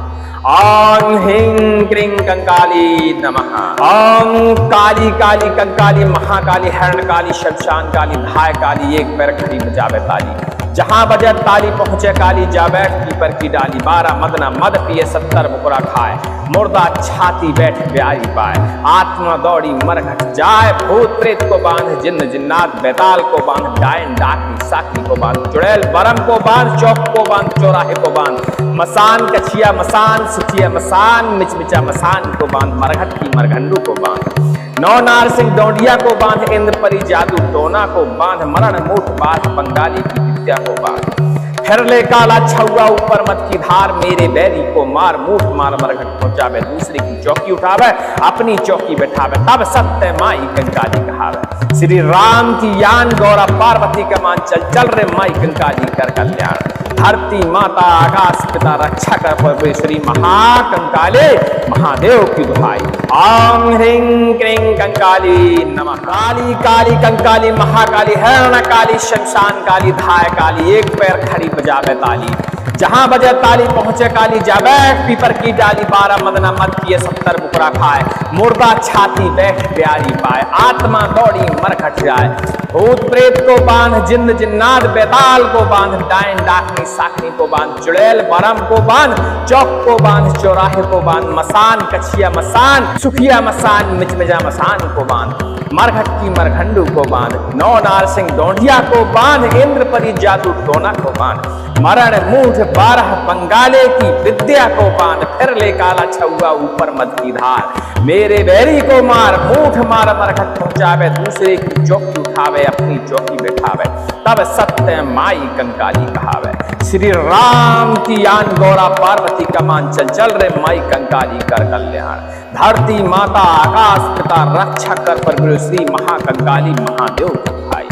ओम ह्रीं क्रीं कंकाली नमः। ओम काली काली कंकाली महाकाली हरण काली शमशान काली धाय काली, एक पैर खड़ी बजावे ताली, जहां बजे ताली पहुंचे काली, जा बैठ पीपर की डाली, 12 मद न मद पिए 70 बुकरा खाए, मुर्दा छाती बैठ ब्यारी पाए, आत्मा दौड़ी मरघट जाए, भूत प्रेत को बांध जिन्न जिन्नात बेताल को बांध, डायन डाकनी साकी को बांध, चुड़ैल बरम को बांध, चौक को बांध चौराहे को बांध, मसान कछिया मसान सुचिया मसान, मिचमिचा मसान को बांध, मरघट की मरघंडू को बांध, नौ नार सिंह डोंडिया को बांध, इंद्र परी जादू टोना को बांध, मरण मूठ बात बंगाली की विद्या को बांध, फिर ले काला छुआ ऊपर मत की धार, मेरे बैरी को मार मूठ मार मरघट पहुंचावे, दूसरे की चौकी उठावे अपनी चौकी बैठावे, तब सत्य माई कंकाली कहावे। श्री राम की यान गौरा पार्वती का मान, चल चल रे माई कंकाली कर कल्याण। धरती माता आकाश पिता रक्षा कर परमेश्वरी, महाकंकाले महादेव की दुहाई। ओम ह्रीं क्रीं कंकाली नमः। काली काली कंकाली महाकाली हरण काली शमशान काली धाय काली, एक पैर खड़ी बजावे ताली, जहां बजे ताली पहुंचे काली, जा बैठ पीपर की डाली, 12 मद न मद पिए 70 बुकरा खाए, मुर्दा छाती बैठ ब्यारी पाए, आत्मा दौड़ी मरघट जाए, भूत प्रेत को बांध जिन्न जिन्नात बेताल को बांध, डायन डाकनी साकनी को बांध, चुड़ैल बरम को बांध, चौक को बांध चौराहे को बांध, मसान कछिया मसान सुखिया मसान, मिचमिजा मसान को बांध, मरघट की मरघंडू को बांध, नौ नार सिंह डोंडिया को बांध, इंद्र परी जादू टोना को बांध, मरण मूठ 12 बंगाले की विद्या को बांध, फिर ले काला छुआ ऊपर मद की धार, मेरे बैरी को मार मूठ मार मरघट पहुंचावे, दूसरे की चौकी उठावे अपनी चौकी बैठावे, तब सत्य माई कंकाली कहावे। श्री राम की आन गौरा पार्वती का मान, चल चल रे माई कंकाली कर कल्याण। धरती माता आकाश पिता रक्षा कर परमेश्वरी, महाकंकाली महादेव दुहाई।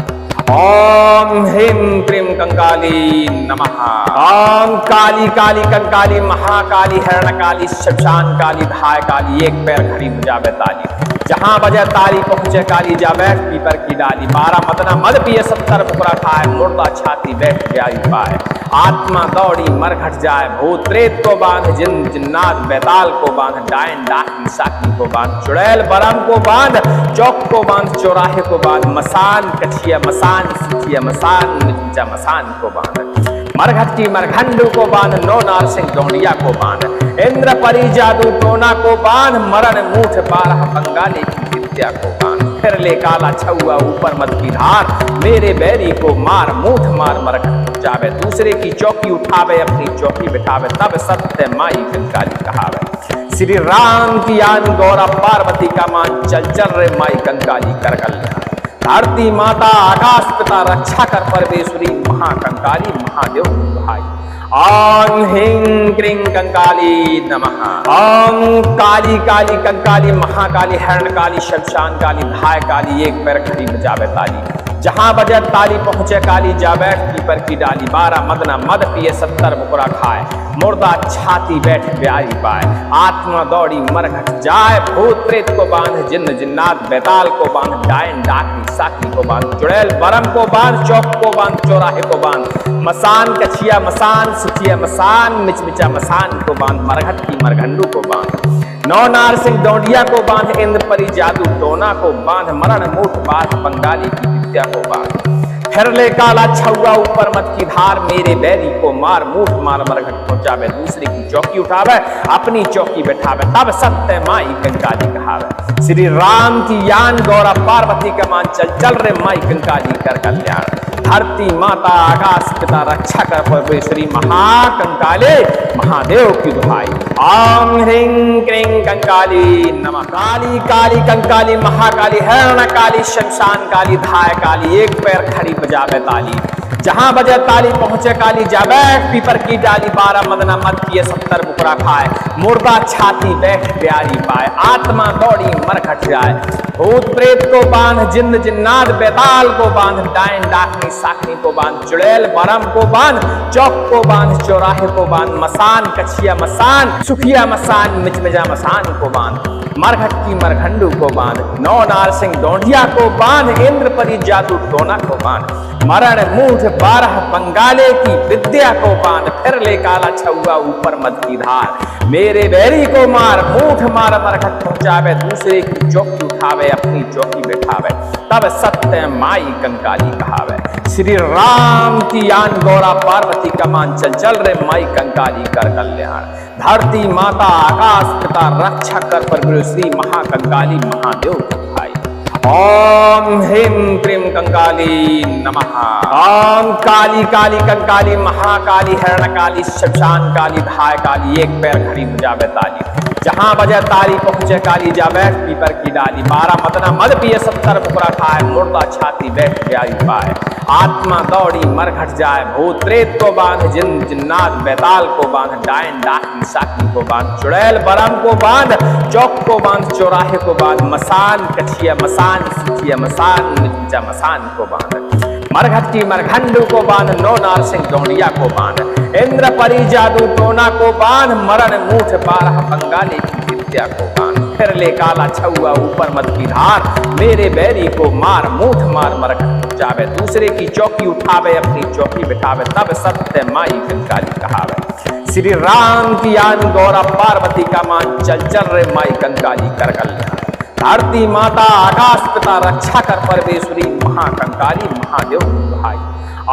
ओम ह्रीं क्रीं कंकाली नमः। ओम काली काली कंकाली महाकाली हरण काली शमशान काली धाय काली, एक पैर खड़ी बजावे ताली, जहां बजे ताली पहुंचे काली, जा बैठ पीपर की डाली, 12 मद न मद पिए 70 बुकरा खाए, मुर्दा छाती बैठ ब्यारी पाए, आत्मा दौड़ी मरघट जाए, भूत प्रेत को बांध जिन्न जिन्नात बेताल को बांध, डायन डाकनी साकी को बांध, चुड़ैल बरम को बांध, चौक को बांध चौराहे को बांध, मसान कछिया मसान सुचिया मसान, मिचमिचा मसान को बांध, मरघट की मरघंडू को बांध, नौ नार सिंह डोंडिया को बांध, इंद्र परी जादू टोना को बांध, मरण मूठ 12 बंगाली की विद्या को बांध, फिर ले काला छुआ ऊपर मद की धार, मेरे बैरी को मार मूठ मार मरघट जावे, दूसरे की चौकी उठावे अपनी चौकी बिठावे, तब सत्य माई कंकाली कहावे। श्री राम की आन गौरा पार्वती का मान, चल चल रे माई कंकाली कर कल्याण। धरती माता आकाश पिता रक्षा कर परमेश्वरी, महाकंकाली महादेव दुहाई। ओम ह्रीं क्रीं कंकाली नमः। ओम काली काली कंकाली महाकाली हरण काली शमशान काली धाय काली, एक पैर खड़ी बजावे ताली, जहां बजे ताली पहुंचे काली, जा बैठ पीपर की डाली, 12 मद न मद पिए 70 बुकरा खाए, मुर्दा छाती बैठ ब्यारी पाए, आत्मा दौड़ी मरघट जाए, भूत प्रेत को बांध जिन्न जिन्नात बेताल को बांध, डायन डाकनी साकी को बांध, चुड़ैल बरम को बांध, चौक को बांध चौराहे को बांध, मसान कछिया मसान सुचिया मसान, मिचमिचा मसान को बांध, मरघट की मरघंडू को बांध, नौ नार सिंह डोंडिया को बांध, इंद्र परी जादू टोना को बांध, मरण मूठ बात बंगाली की विद्या को बांध, फिर ले काला छुआ ऊपर मत की धार, मेरे बैरी को मार मूठ मार मरघट पहुंचावे, दूसरे की चौकी उठावे अपनी चौकी बैठावे, तब सत्य माई कंकाली कहावे। श्री राम की यान गौरा पार्वती का मान, चल चल रे माई कंकाली कर कल्याण। धरती माता आकाश पिता रक्षा कर परमेश्वरी महाकंकाले महादेव की दुहाई। ओम ह्रीं क्रीं कंकाली नमः। काली काली कंकाली महाकाली हिरण काली शमशान काली धाय काली एक पैर खड़ी बजावे ताली। जहां बजे ताली पहुंचे काली जावे पीपर की डाली 12 मदना मत किए 70 बुकरा खाए। मुर्दा छाती बैठ प्यारी पाए आत्मा दौड़ी मरघट जाए। भूत प्रेत को बांध जिन्न जिन्नात बेताल को बांध डायन डाकनी साकनी को बांध चुड़ैल बरम को बांध चौक को बांध चौराहे को बांध मसान कछिया मसान सुखिया मसान मिचमिजा मसान को बांध मरघट की मरघंडू को बांध नौ नार सिंह डोंढिया को बांध इंद्रपरी जादू टोना को बांध मरण मूठ 12 बंगाले की विद्या को बांध फिर ले काला छुआ ऊपर मद की धार। मेरे बैरी को मार मूठ मार मरघट पहुंचावे दूसरे की चौकी उठावे अपनी चौकी बैठावे तब सत्य माई कंकाली कहावे। श्री राम की आन गौरा पार्वती कमान चल चल रे माई कंकाली कर कल्याण। धरती माता आकाश पिता रक्षा कर पर श्री महाकंकाली महादेव की भाई। ओम ह्रीं क्रीं कंकाली नमः। ओम काली काली कंकाली महाकाली हिरण काली शमशान काली धाय काली एक पैर खड़ी बजावे ताली। जहां बजे ताली पहुंचे काली जावे पीपर की डाली। 12 मदना मद पिए 70 बुकरा खाए मुर्दा छाती बैठ प्यारी पाए आत्मा दौड़ी मरघट जाए। भूत प्रेत को बांध जिन जिन्नात बेताल को बांध डायन डाकनी साकनी को बांध चुड़ैल बरम को बांध चौक को बांध चौराहे को बांध मसान कछिया मसान सुखिया मसान मिर्चा मसान को बांध मरघट की मरघंडू को बांध नौ नार सिंह डोंडिया को बांध इंद्र परी जादू टोना को बांध मरण मूठ 12 बंगाली की विद्या को बांध फिर ले काला छुआ ऊपर मद की धार। मेरे बैरी को मार मूठ मार मरघट जावे दूसरे की चौकी उठावे अपनी चौकी बिठावे तब सत्य माई कंकाली कहावे। श्री राम की आन गौरा पार्वती का मान चल चल रे माई कंकाली कर कल्याण। धरती माता आकाश पिता रक्षा कर परमेश्वरी महाकंकाली महादेव की दुहाई।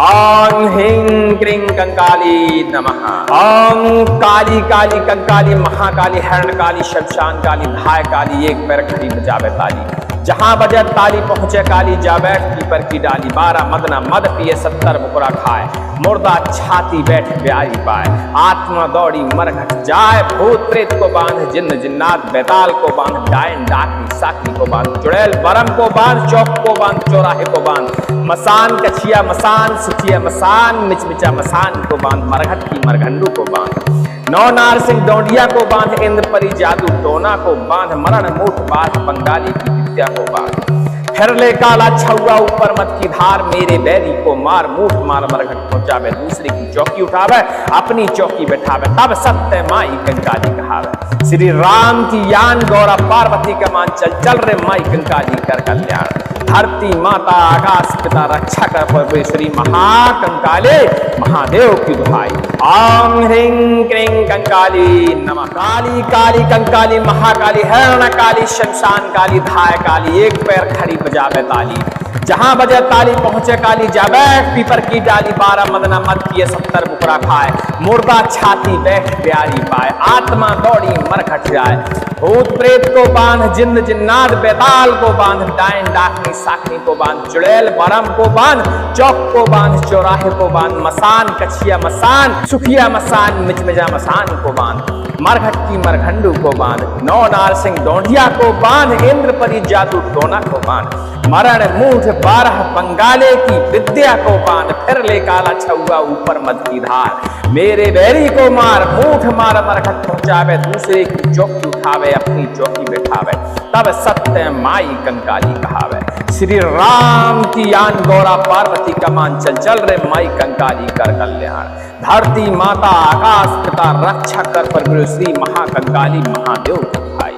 ओम ह्रीं क्रीं कंकाली नमः। ओम काली काली कंकाली महाकाली हिरण काली शमशान काली धाय काली एक पैर खड़ी बजावे ताली। जहां बजे ताली पहुंचे काली जावे पीपर की डाली। 12 मदना मद पिए 70 बुकरा खाए मुर्दा छाती बैठ प्यारी पाए आत्मा दौड़ी मरघट जाए। भूत प्रेत को बांध जिन्न जिन्नात बेताल को बांध डायन डाकनी साकनी को बांध चुड़ैल बरम को बांध चौक को बांध चौराहे को बांध मसान कछिया मसान सुखिया मसान मिचमिचा मसान को बांध मरघट की मरघंडू को बांध नौ नार सिंह डोंडिया को बांध इंद्र परी जादू टोना को बांध मरण मूठ 12 बंगाली की विद्या को बांध फिर ले काला छुआ ऊपर मत की धार। मेरे बैरी को मार मूठ मार मरघट पहुंचावे दूसरे की चौकी उठावे अपनी चौकी बैठावे तब सत्य माई कंकाली कहावे। श्री राम की यान गौरा पार्वती का मान चल चल रे माई कंकाली कर कल्याण। धरती माता आकाश पिता रक्षा कर परमेश्वरी महाकंकाले महादेव की दुहाई। ओम ह्रीं क्रीं कंकाली नमः। काली काली कंकाली महाकाली हिरण काली शमशान काली धाय काली एक पैर खड़ी बजावे ताली। जहां बजे ताली पहुंचे काली जावे पीपर की डाली। 12 मदना मद पिए 70 बुकरा खाए मुर्दा छाती बैठ प्यारी पाए आत्मा दौड़ी मरघट जाए। भूत प्रेत को बांध जिन्न जिन्नात बेताल को बांध डायन डाकनी साकनी को बांध चुड़ैल बरम को बांध चौक को बांध चौराहे को बांध मसान कछिया मसान सुखिया मसान मिचमिजा मसान को बांध मरघट की मरघंडू को बांध नौ नार सिंह डोंढिया को बांध इंद्र परी जादू टोना को बांध मरण मूठ 12 बंगाले की विद्या को बांध फिर ले काला छुआ ऊपर मद की धार। मेरे बैरी को मार मूठ मार मरघट पहुंचावे दूसरे की चौकी उठावे अपनी चौकी बैठावे तब सत्य माई कंकाली कहावे। श्री राम की आन गौरा पार्वती का मान चल चल रे माई कंकाली कर कल्याण। धरती माता आकाश पिता रक्षा कर पर श्री महाकंकाली महादेव की भाई।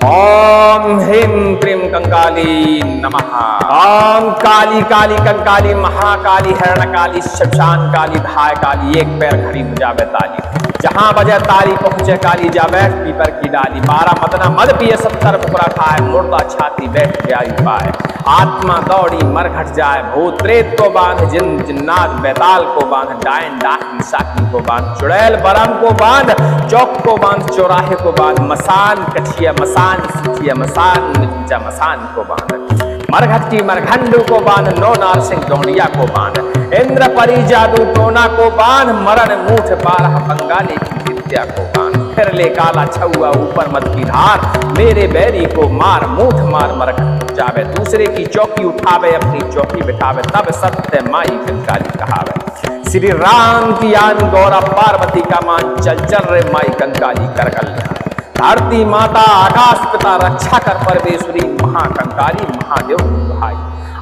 ओम ह्रीं क्रीं कंकाली नमः। ओम काली काली कंकाली महाकाली हिरण काली शमशान काली धाय काली एक पैर खड़ी बजावे ताली। जहां बजे ताली पहुंचे काली जावे पीपर की डाली। 12 मदना मद पिए 70 बुकरा खाए मुर्दा छाती बैठ प्यारी पाए आत्मा दौड़ी मरघट जाए। भूत प्रेत को बांध जिन जिन्नात बेताल को बांध डायन डाकनी साकनी को बांध चुड़ैल बरम को बांध चौक को बांध चौराहे को बांध मसान कछिया मसान सुखिया मसान मिर्चा मसान को बांध मरघट की मरघंडू को बांध नौ नार सिंह डोंडिया को बांध इंद्र परी जादू टोना को बांध, मरण मूठ 12 बंगाली की विद्या को बांध। फिर ले काला छुआ ऊपर मत की धार, मेरे बैरी को मार मूठ मार मरघट जावे। दूसरे की चौकी उठावे अपनी चौकी बिठावे, तब सत्य माई कंकाली कहावे। श्री राम की आन गौरा पार्वती का मान, चल चल रे माई कंकाली कर कल्याण। धरती माता आकाश पिता रक्षा कर परमेश्वरी, महाकंकाली महादेव दुहाई।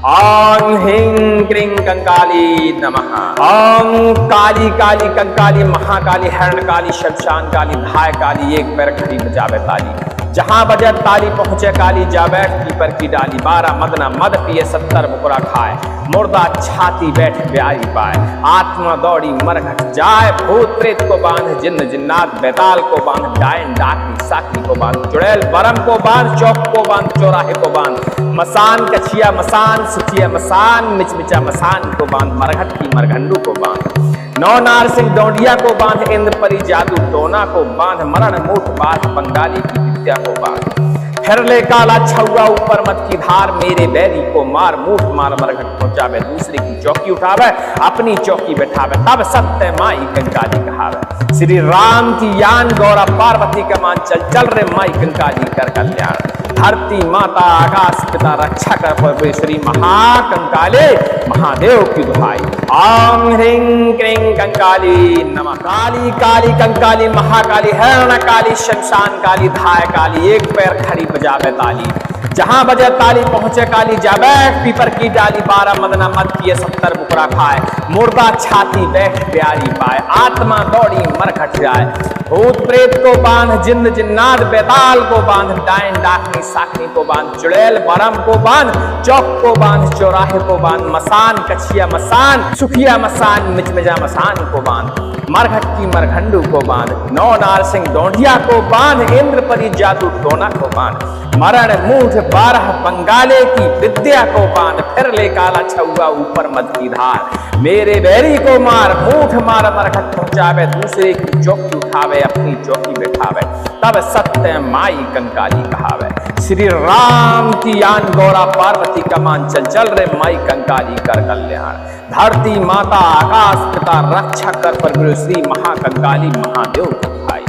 ओम ह्रीं क्रीं कंकाली नमः। ओम काली काली कंकाली महाकाली हरणकाली शमशान काली धाय काली, एक पैर खड़ी बजावे ताली। जहां बजे ताली पहुंचे काली, जा बैठ पीपर की डाली। 12 मदना मद पिए 70 बुकरा खाए, मुर्दा छाती बैठ ब्याही पाए। आत्मा दौड़ी मरघट जाए, भूत प्रेत को बांध, जिन्न जिन्नात बैताल को बांध, डायन डाकनी साकी को बांध, चुड़ैल बरम को बांध, चौक को बांध, चौराहे को बांध, मसान कछिया मसान सुखिया मसान, मिचमिचा मसान को बांध, मरघट की मरघंडू को बांध। नौ नार सिंह डोंडिया को बांध, इंद्र परी जादू टोना को बांध, मरण मूठ 12 बंगाली की विद्या को बांध। फिर ले काला छुआ ऊपर मत की धार, मेरे बैरी को मार मूठ मार मरघट पहुंचावे। दूसरे की चौकी उठावे अपनी चौकी बैठावे, तब सत्य माई कंकाली कहावे। श्री राम की यान गौरा पार्वती का मान, चल चल रे माई कंकाली कर कल्याण। धरती माता आकाश पिता रक्षा कर परमेश्वरी, महाकंकाले महादेव की दुहाई। ओम ह्रीं क्रीं कंकाली नमः। काली काली कंकाली महाकाली हरणकाली शमशान काली धाय काली, एक पैर खड़ी बजावे ताली। जहां बजे ताली पहुंचे काली, जा बैठ पीपर की डाली। 12 मदना मद पिए 70 बुकरा खाए, मुर्दा छाती बैठ प्यारी पाए। आत्मा दौड़ी मरघट जाए, भूत प्रेत को बांध, जिन्न जिन्नात बैताल को बांध, डायन डाकनी साकनी को बांध, चुड़ैल बरम को बांध, चौक को बांध, चौराहे को बांध, मसान कछिया मसान सुखिया मसान, मिचमिचा मसान को बांध, मरघट की मरघंडू को बांध। नौ नार सिंह डोंडिया को बांध, इंद्र परी जादू टोना को बांध, मरण मूठ 12 बंगाले की विद्या को बांध। फिर ले काला छुआ ऊपर मद की धार, मेरे बैरी को मार मूठ मार मरघट पहुंचावे। दूसरे की चौकी उठावे अपनी चौकी बैठावे, तब सत्य माई कंकाली कहावे। श्री राम की आन गौरा पार्वती का मान, चल चल रे माई कंकाली कर कल्याण। धरती माता आकाश पिता रक्षा कर परमेश्वरी, महाकंकाली महादेव दुहाई।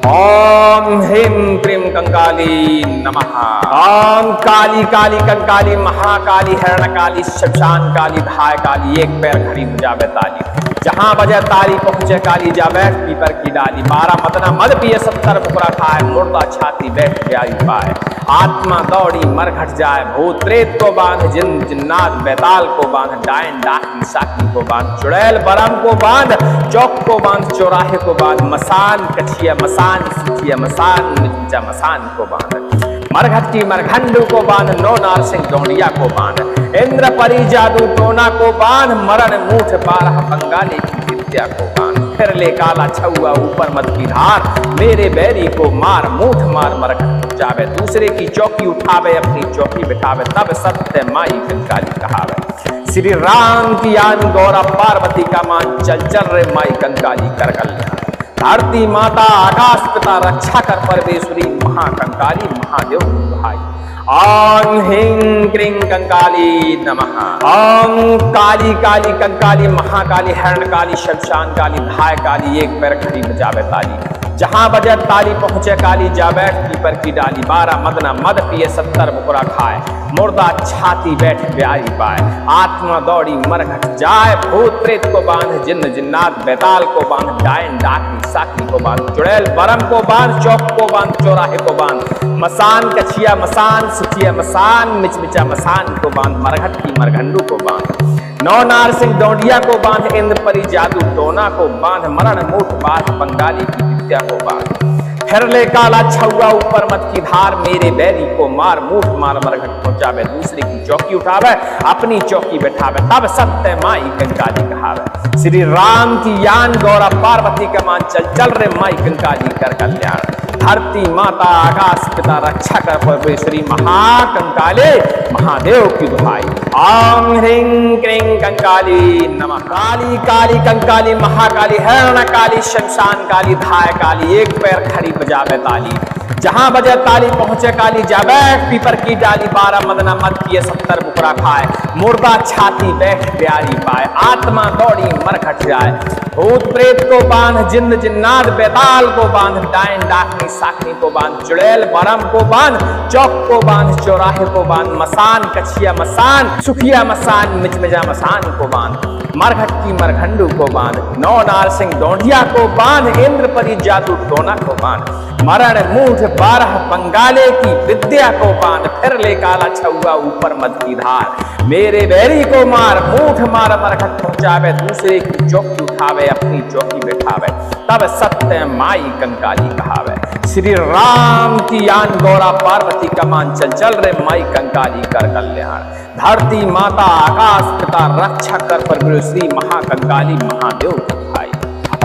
ओम ह्रीं क्रीं कंकाली नमः। ओम काली काली कंकाली महाकाली हरणकाली शमशान काली धाय काली, एक पैर खड़ी बजावे ताली। जहां बजे ताली पहुंचे काली, जा बैठ पीपर की डाली। 12 मदना मद पिए 70 बुकरा खाए, मुर्दा छाती बैठ ब्याही पाए। आत्मा दौड़ी मरघट जाए, भूत प्रेत को बांध, जिन्न जिन्नात बैताल को बांध, डायन डाकनी साकी को बांध, चुड़ैल बरम को बांध, चौक को बांध, चौराहे को बांध, मसान कछिया मसान सुखिया मसान, मिचमिचा मसान को बांध, मरघट की मरघंडू को बांध। नौ नार सिंह डोंडिया को बांध, इंद्र परी जादू टोना को बांध, मरण मूठ 12 बंगाली की विद्या को बांध। फिर ले काला छुआ ऊपर मत की धार, मेरे बैरी को मार मूठ मार मरघट जावे। दूसरे की चौकी उठावे अपनी चौकी बिठावे, तब सत्य माई कंकाली कहावे। श्री राम की आन गौरा पार्वती का मान, चल चल रे माई कंकाली कर कल्याण। धरती माता आकाश पिता रक्षा कर परमेश्वरी, महाकंकाली महादेव दुहाई। ओम ह्रीं क्रीं कंकाली नमः। ओम काली काली कंकाली महाकाली हरणकाली शमशान काली धाय काली, एक पैर खड़ी बजावे ताली। जहां बजे ताली पहुंचे काली, जा बैठ पीपर की डाली। 12 मदना मद पिए 70 बुकरा खाए, मुर्दा छाती बैठ ब्याही पाए। आत्मा दौड़ी मरघट जाए, भूत प्रेत को बांध, जिन्न जिन्नात बैताल को बांध, डायन डाकनी साकी को बांध, चुड़ैल बरम को बांध, चौक को बांध, चौराहे को बांध, मसान कछिया मसान सुखिया मसान, मिचमिचा मसान को बांध, मरघट की मरघंडू को बांध। नौ नार सिंह डोंडिया को बांध, इंद्र परी जादू टोना को बांध, मरण मूठ 12 बंगाली की विद्या को बांध। फिर ले काला छुआ ऊपर मत की धार, मेरे बैरी को मार मूठ मार मरघट पहुंचावे। दूसरे की चौकी उठावे अपनी चौकी बैठावे, तब सत्य माई कंकाली कहावे। श्री राम की यान गौरा पार्वती का मान, चल चल रे माई कंकाली कर कल्याण। धरती माता आकाश पिता रक्षा कर परमेश्वरी, महाकंकाले महादेव की दुहाई। ओम ह्रीं क्रीं कंकाली नमः। काली काली कंकाली महाकाली हरणकाली शमशान काली धाय काली, एक पैर खड़ी बजावे ताली। जहां बजे ताली पहुंचे काली जा बैठ पीपर की डाली 12 मदना मद पिए 70 बुकरा खाए मुर्दा छाती बैठ प्यारी पाए आत्मा दौड़ी मरघट जाए भूत प्रेत को बांध जिन्न जिन्नात बेताल को बांध डायन डाकनी साकनी को बांध चुड़ैल बरम को बांध चौक को बांध चौराहे को बांध मसान कछिया मसान सुखिया मसान मिचमिजा मसान को बांध मरघट की मरघंडू को बांध नौ नार सिंह डोंढिया को बांध इंद्र परी जादू टोना को बांध मरण मूठ 12 बंगाले की विद्या को बांध फिर ले काला छुआ ऊपर मद की धार मेरे बैरी को मार मूठ मार मरघट पहुंचावे दूसरे की चौकी उठावे अपनी चौकी बैठावे तब सत्य माई कंकाली कहावे श्री राम की आन गौरा पार्वती कमान चल चल रे माई कंकाली कर कल्याण धरती माता आकाश पिता रक्षा कर पर श्री महाकंकाली महादेव भाई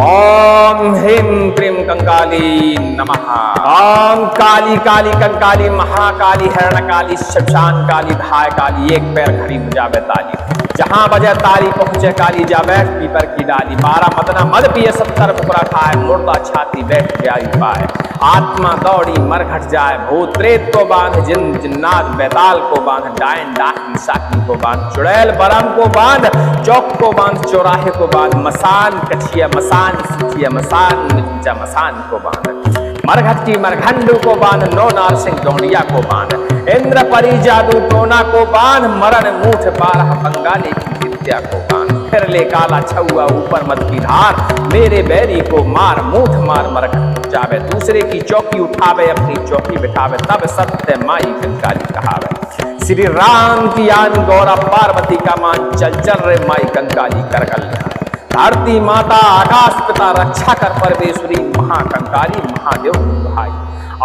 ओम ह्रीं क्रीं कंकाली नमः ओम काली काली कंकाली महाकाली हिरण्यकाली शमशान काली धाय काली एक पैर खड़ी बजावे ताली जहां बजे ताली पहुंचे काली जा बैठ पीपर की डाली 12 मदना मद पिए 70 बुकरा खाए मुर्दा छाती बैठ प्यारी पाए आत्मा दौड़ी मरघट जाए भूत प्रेत को बांध जिन जिन्नात बेताल को बांध डायन डाकनी साकनी को बांध चुड़ैल बरम को बांध चौक को बांध चौराहे को बांध मसान कछिया मसान सुखिया मसान मिर्चा मसान को बांध मरघट की मरघंडू को बांध नौ नार सिंह डोंडिया को बांध इंद्र परी जादू टोना को बांध मरण मूठ 12 बंगाली की विद्या को बांध फिर ले काला छुआ ऊपर मद की धार मेरे बैरी को मार मूठ मार मरघट जावे दूसरे की चौकी उठावे अपनी चौकी बिठावे तब सत्य माई कंकाली कहावे श्री राम की आन गौरा पार्वती का मान चल चल रे माई कंकाली कर कल्याण धरती माता आकाश पिता रक्षा कर परमेश्वरी महाकंकाली महादेव भाई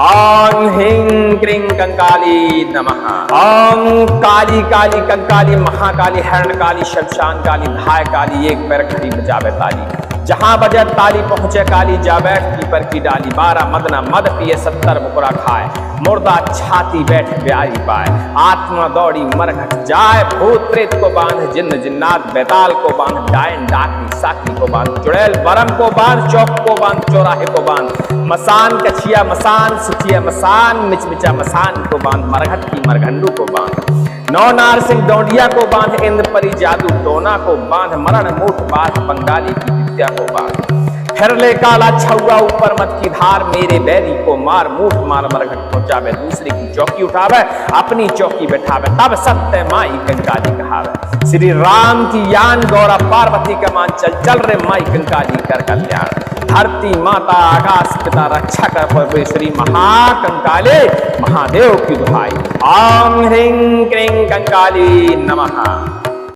ओम ह्रीं क्रीं कंकाली नमः ओम काली काली कंकाली महाकाली हिरण्यकाली शमशान काली धाय काली एक पैर खड़ी बजावे ताली जहां बजे ताली पहुंचे काली जा बैठ पीपर की डाली 12 मदना मद पिए 70 बुकरा खाए मुर्दा छाती बैठ प्यारी पाए आत्मा दौड़ी मरघट जाए भूत प्रेत को बांध जिन्न जिन्नात बेताल को बांध डायन डाकनी साकनी को बांध चुड़ैल बरम को बांध चौक को बांध चौराहे को बांध मसान कछिया मसान सुखिया मसान मिचमिचा मसान को बांध मरघट की मरघंडू को बांध नौ नार सिंह डोंडिया को बांध इंद्र परी जादू टोना को बांध मरण मूठ 12 बंगाली की विद्या को बांध फिर ले काला छुआ ऊपर मत की धार मेरे बैरी को मार मूठ मार मरघट पहुंचावे दूसरे की चौकी उठावे अपनी चौकी बैठावे तब सत्य माई कंकाली कहावे श्री राम की यान गौरा पार्वती का मान चल चल रे माई कंकाली कर कल्याण धरती माता आकाश पिता रक्षा कर परमेश्वरी महाकंकाले महादेव की दुहाई ओम ह्रीं क्रीं कंकाली नमः।